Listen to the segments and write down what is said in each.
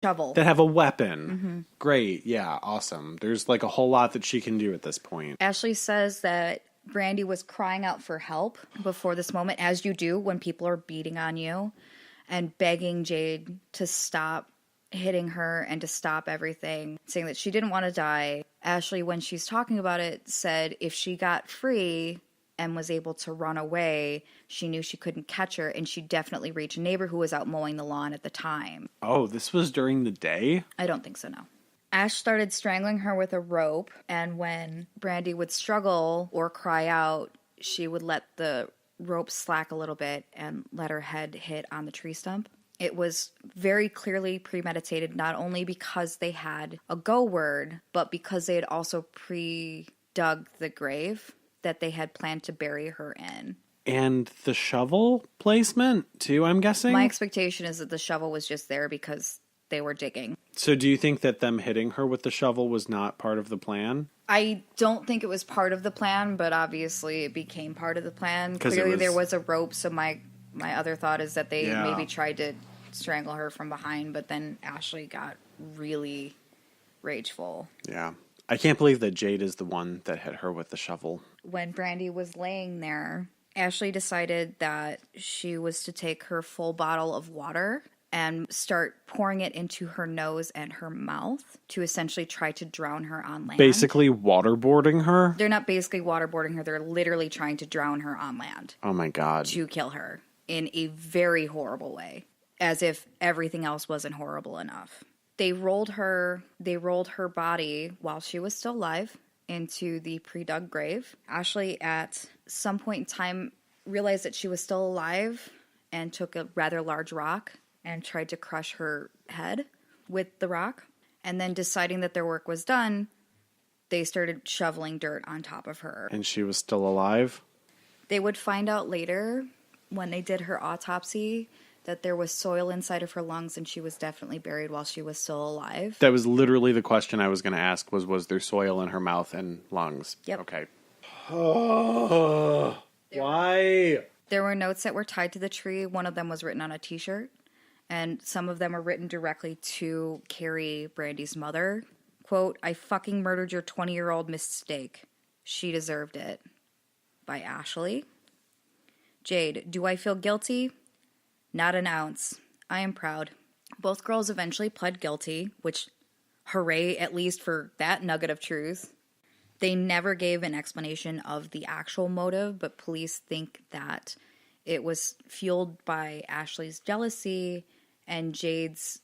shovel. That have a weapon. Great. Yeah. Awesome. There's like a whole lot that she can do at this point. Ashley says that Brandy was crying out for help before this moment, as you do when people are beating on you, and begging Jade to stop hitting her and to stop everything, saying that she didn't want to die. Ashley, when she's talking about it, said if she got free and was able to run away, she knew she couldn't catch her, and she'd definitely reach a neighbor who was out mowing the lawn at the time. Oh, this was during the day? I don't think so, no. Ash started strangling her with a rope, and when Brandy would struggle or cry out, she would let the rope slack a little bit and let her head hit on the tree stump. It was very clearly premeditated, not only because they had a go word, but because they had also pre-dug the grave that they had planned to bury her in. And the shovel placement, too, I'm guessing? My expectation is that the shovel was just there because they were digging. So do you think that them hitting her with the shovel was not part of the plan? I don't think it was part of the plan, but obviously it became part of the plan. Clearly there was a rope, so my other thought is that they maybe tried to strangle her from behind, but then Ashley got really rageful. Yeah. I can't believe that Jade is the one that hit her with the shovel. When Brandy was laying there, Ashley decided that she was to take her full bottle of water and start pouring it into her nose and her mouth to essentially try to drown her on land. Basically waterboarding her? They're not basically waterboarding her. They're literally trying to drown her on land. Oh my God. To kill her in a very horrible way, as if everything else wasn't horrible enough. They rolled her body while she was still alive into the pre-dug grave. Ashley, at some point in time, realized that she was still alive and took a rather large rock and tried to crush her head with the rock. And then deciding that their work was done, they started shoveling dirt on top of her. And she was still alive? They would find out later, when they did her autopsy, that there was soil inside of her lungs and she was definitely buried while she was still alive. That was literally the question I was going to ask, was there soil in her mouth and lungs? Yep. Okay. Why? There were notes that were tied to the tree. One of them was written on a t-shirt, and some of them were written directly to Carrie, Brandy's mother. Quote, "I fucking murdered your 20-year-old mistake. She deserved it." By Ashley. Jade, "Do I feel guilty? Not an ounce. I am proud." Both girls eventually pled guilty, which, hooray, at least for that nugget of truth. They never gave an explanation of the actual motive, but police think that it was fueled by Ashley's jealousy and Jade's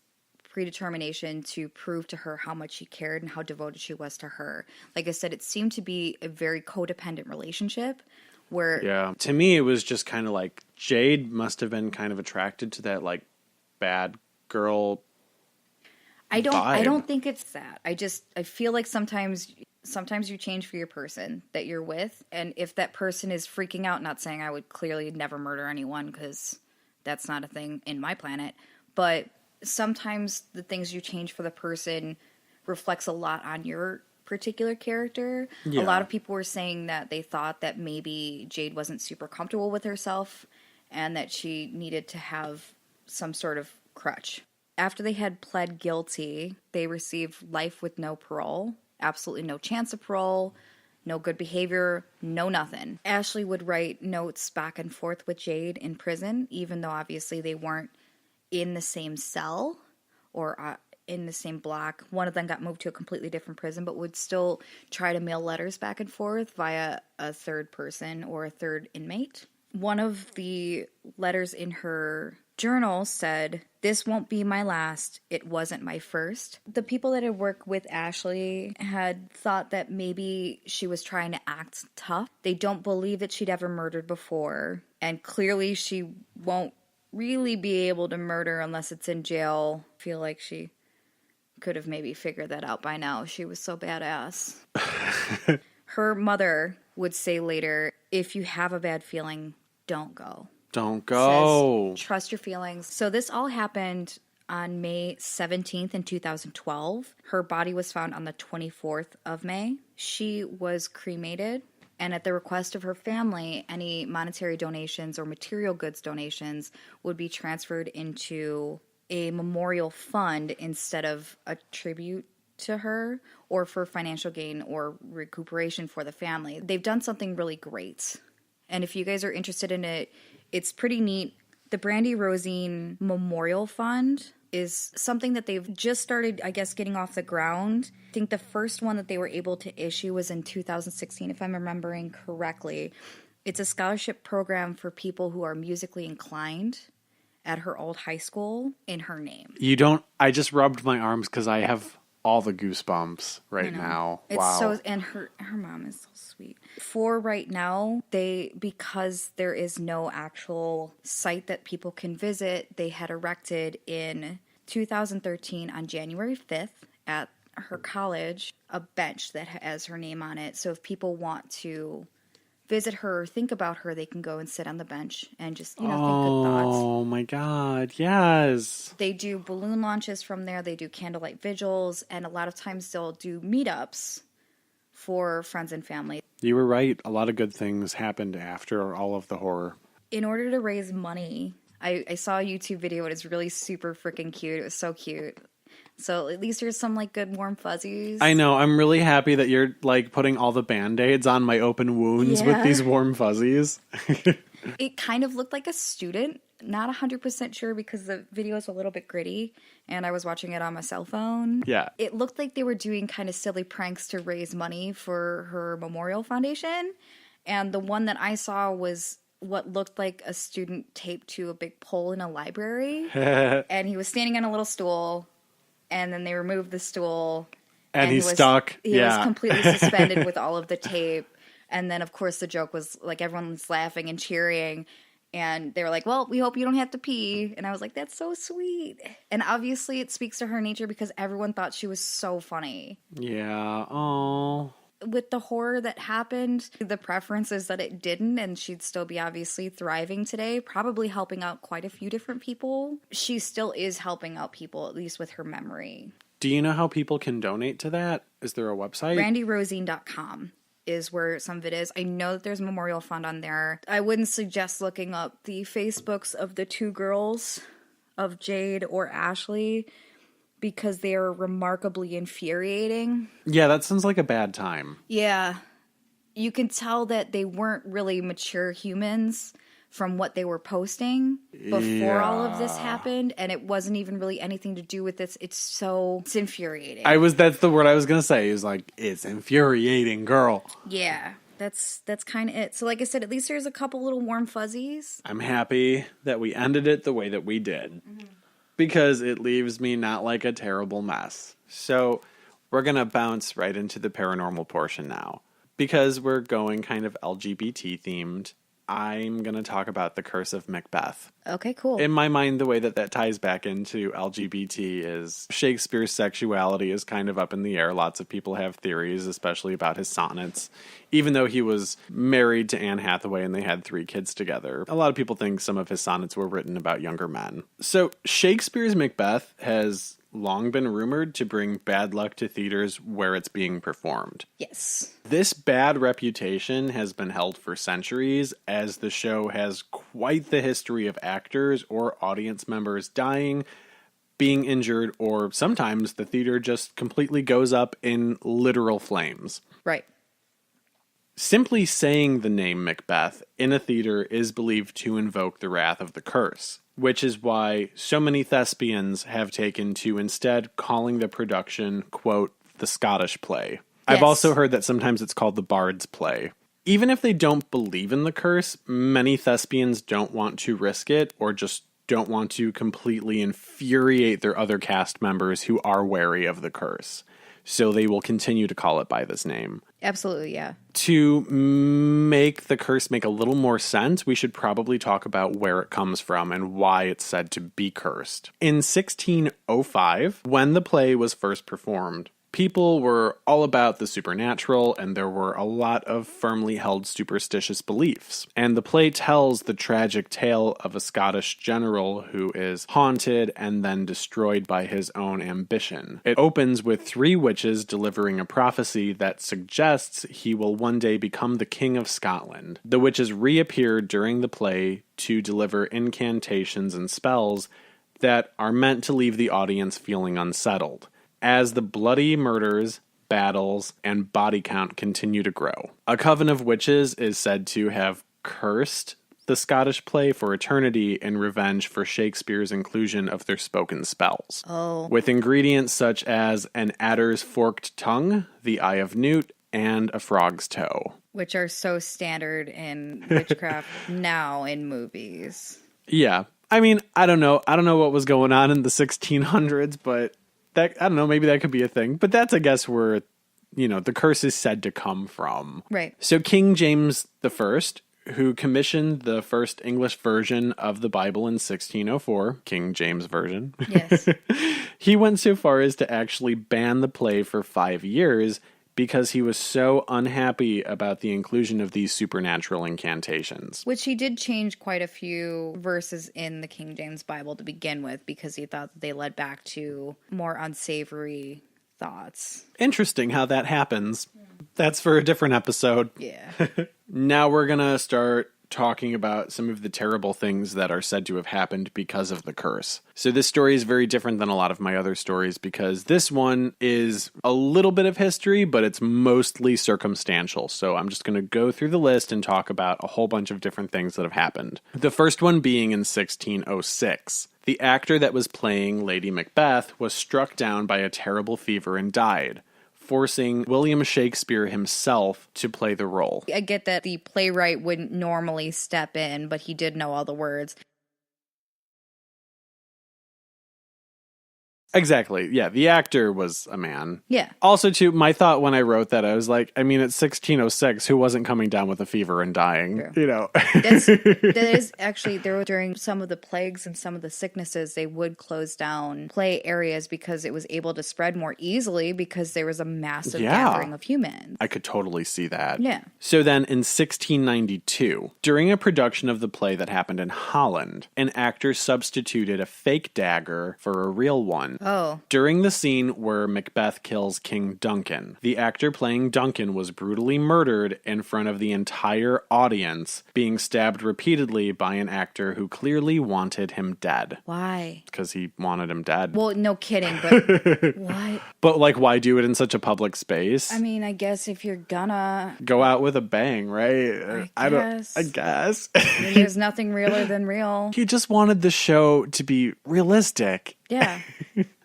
predetermination to prove to her how much she cared and how devoted she was to her. Like I said, it seemed to be a very codependent relationship where... Yeah. To me, it was just kind of like Jade must have been kind of attracted to that, like, bad girl I vibe. don't think it's that. I feel like sometimes you change for your person that you're with, and if that person is freaking out, not saying I would clearly never murder anyone because that's not a thing in my planet, but sometimes the things you change for the person reflects a lot on your particular character. Yeah. A lot of people were saying that they thought that maybe Jade wasn't super comfortable with herself and that she needed to have some sort of crutch. After they had pled guilty, they received life with no parole. Absolutely no chance of parole, no good behavior, no nothing. Ashley would write notes back and forth with Jade in prison, even though obviously they weren't in the same cell or in the same block. One of them got moved to a completely different prison, but would still try to mail letters back and forth via a third person or a third inmate. One of the letters in her journal said, "This won't be my last. It wasn't my first." The people that had worked with Ashley had thought that maybe she was trying to act tough. They don't believe that she'd ever murdered before. And clearly she won't really be able to murder unless it's in jail. I feel like she could have maybe figured that out by now. She was so badass. Her mother would say later, "If you have a bad feeling, don't go. Don't go. Says, trust your feelings." So this all happened on May 17th in 2012. Her body was found on the 24th of May. She was cremated, and at the request of her family, any monetary donations or material goods donations would be transferred into a memorial fund instead of a tribute to her or for financial gain or recuperation for the family. They've done something really great. And if you guys are interested in it, it's pretty neat. The Brandy Rosine Memorial Fund is something that they've just started, I guess, getting off the ground. I think the first one that they were able to issue was in 2016, if I'm remembering correctly. It's a scholarship program for people who are musically inclined at her old high school in her name. I just rubbed my arms because I have all the goosebumps right now. It's wow. so, and her mom is so sweet. For right now, because there is no actual site that people can visit, they had erected in 2013 on January 5th at her college a bench that has her name on it. So if people want to visit her or think about her, they can go and sit on the bench and just, think good thoughts. Oh my God, yes. They do balloon launches from there. They do candlelight vigils. And a lot of times they'll do meetups for friends and family. You were right. A lot of good things happened after all of the horror. In order to raise money, I saw a YouTube video and it's really super freaking cute. It was so cute. So at least there's some good warm fuzzies. I know. I'm really happy that you're putting all the Band-Aids on my open wounds with these warm fuzzies. It kind of looked like a student. Not 100% sure because the video is a little bit gritty and I was watching it on my cell phone. Yeah. It looked like they were doing kind of silly pranks to raise money for her memorial foundation. And the one that I saw was what looked like a student taped to a big pole in a library. And he was standing on a little stool. And then they removed the stool. And he's stuck. He was completely suspended with all of the tape. And then, of course, the joke was everyone was laughing and cheering. And they were like, well, we hope you don't have to pee. And I was like, that's so sweet. And obviously it speaks to her nature because everyone thought she was so funny. Yeah. Oh. With the horror that happened, the preference is that it didn't, and she'd still be obviously thriving today, probably helping out quite a few different people. She still is helping out people, at least with her memory. Do you know how people can donate to that? Is there a website? BrandyRosine.com is where some of it is. I know that there's a memorial fund on there. I wouldn't suggest looking up the Facebooks of the two girls, of Jade or Ashley, because they are remarkably infuriating. Yeah, that sounds like a bad time. Yeah. You can tell that they weren't really mature humans from what they were posting before all of this happened, and it wasn't even really anything to do with this. It's infuriating. That's the word I was going to say, is it's infuriating, girl. Yeah. That's kind of it. So like I said, at least there's a couple little warm fuzzies. I'm happy that we ended it the way that we did. Mm-hmm. Because it leaves me not like a terrible mess. So we're going to bounce right into the paranormal portion now. Because we're going kind of LGBT themed, I'm going to talk about the Curse of Macbeth. Okay, cool. In my mind, the way that ties back into LGBT is Shakespeare's sexuality is kind of up in the air. Lots of people have theories, especially about his sonnets. Even though he was married to Anne Hathaway and they had 3 kids together, a lot of people think some of his sonnets were written about younger men. So Shakespeare's Macbeth has long been rumored to bring bad luck to theaters where it's being performed. Yes. This bad reputation has been held for centuries, as the show has quite the history of actors or audience members dying, being injured, or sometimes the theater just completely goes up in literal flames. Right. Simply saying the name Macbeth in a theater is believed to invoke the wrath of the curse, which is why so many thespians have taken to instead calling the production, quote, the Scottish play. Yes. I've also heard that sometimes it's called the Bard's play. Even if they don't believe in the curse, many thespians don't want to risk it or just don't want to completely infuriate their other cast members who are wary of the curse. So they will continue to call it by this name. Absolutely, yeah. To make the curse make a little more sense, we should probably talk about where it comes from and why it's said to be cursed. In 1605, when the play was first performed, people were all about the supernatural, and there were a lot of firmly held superstitious beliefs. And the play tells the tragic tale of a Scottish general who is haunted and then destroyed by his own ambition. It opens with 3 witches delivering a prophecy that suggests he will one day become the King of Scotland. The witches reappear during the play to deliver incantations and spells that are meant to leave the audience feeling unsettled, as the bloody murders, battles, and body count continue to grow. A coven of witches is said to have cursed the Scottish play for eternity in revenge for Shakespeare's inclusion of their spoken spells. Oh. With ingredients such as an adder's forked tongue, the eye of newt, and a frog's toe. Which are so standard in witchcraft now in movies. Yeah. I mean, I don't know. I don't know what was going on in the 1600s, but that, I don't know, maybe that could be a thing. But that's, I guess, where, the curse is said to come from. Right. So King James I, who commissioned the first English version of the Bible in 1604, King James Version. Yes. He went so far as to actually ban the play for 5 years because he was so unhappy about the inclusion of these supernatural incantations. Which he did change quite a few verses in the King James Bible to begin with because he thought that they led back to more unsavory thoughts. Interesting how that happens. That's for a different episode. Yeah. Now we're going to start talking about some of the terrible things that are said to have happened because of the curse. So this story is very different than a lot of my other stories because this one is a little bit of history, but it's mostly circumstantial. So I'm just going to go through the list and talk about a whole bunch of different things that have happened. The first one being in 1606. The actor that was playing Lady Macbeth was struck down by a terrible fever and died, forcing William Shakespeare himself to play the role. I get that the playwright wouldn't normally step in, but he did know all the words. Exactly. Yeah, the actor was a man. Yeah. Also, too, my thought when I wrote that, I was like, I mean, it's 1606. Who wasn't coming down with a fever and dying? True. That is actually, there were during some of the plagues and some of the sicknesses, they would close down play areas because it was able to spread more easily because there was a massive gathering of humans. I could totally see that. Yeah. So then in 1692, during a production of the play that happened in Holland, an actor substituted a fake dagger for a real one. Oh. During the scene where Macbeth kills King Duncan, the actor playing Duncan was brutally murdered in front of the entire audience, being stabbed repeatedly by an actor who clearly wanted him dead. Why? Because he wanted him dead. Well, no kidding, but what? But, like, why do it in such a public space? I mean, I guess if you're gonna... Go out with a bang, right? I guess. I mean, there's nothing realer than real. He just wanted the show to be realistic. Yeah.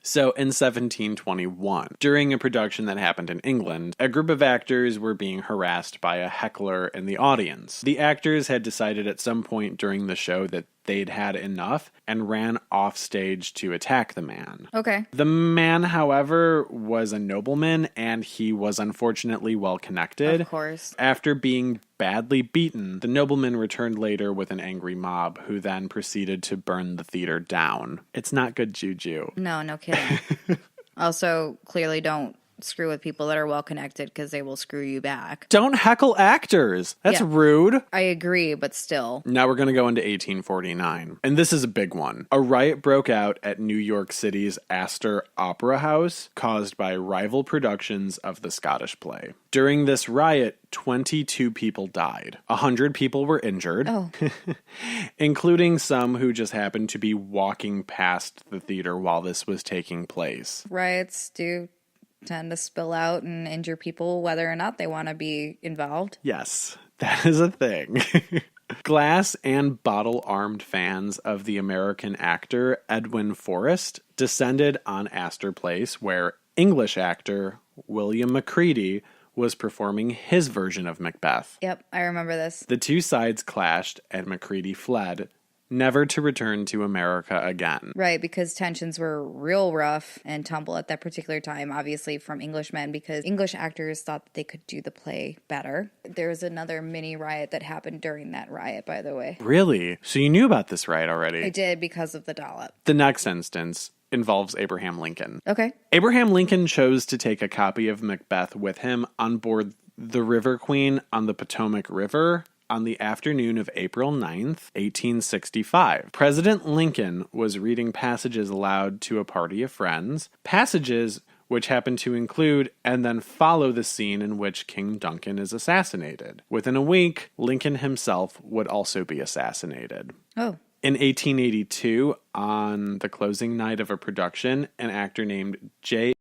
So in 1721, during a production that happened in England, a group of actors were being harassed by a heckler in the audience. The actors had decided at some point during the show that they'd had enough and ran off stage to attack the man. Okay. The man, however, was a nobleman and he was unfortunately well connected. Of course. After being badly beaten, the nobleman returned later with an angry mob who then proceeded to burn the theater down. It's not good juju. No kidding. Also, clearly don't screw with people that are well connected because they will screw you back. Don't heckle actors. That's rude. I agree, but still. Now we're going to go into 1849. And this is a big one. A riot broke out at New York City's Astor Opera House caused by rival productions of the Scottish play. During this riot, 22 people died. 100 people were injured. Oh. Including some who just happened to be walking past the theater while this was taking place. Riots do tend to spill out and injure people whether or not they want to be involved. Yes, that is a thing. Glass and bottle-armed fans of the American actor Edwin Forrest descended on Astor Place, where English actor William Macready was performing his version of Macbeth. Yep, I remember this. The two sides clashed and Macready fled, never to return to America again. Right, because tensions were real rough and tumble at that particular time, obviously from Englishmen, because English actors thought that they could do the play better. There was another mini riot that happened during that riot, by the way. Really? So you knew about this riot already? I did, because of the dollop. The next instance involves Abraham Lincoln. Okay. Abraham Lincoln chose to take a copy of Macbeth with him on board the River Queen on the Potomac River on the afternoon of April 9th, 1865. President Lincoln was reading passages aloud to a party of friends, passages which happen to include and then follow the scene in which King Duncan is assassinated. Within a week, Lincoln himself would also be assassinated. Oh. In 1882, on the closing night of a production, an actor named J.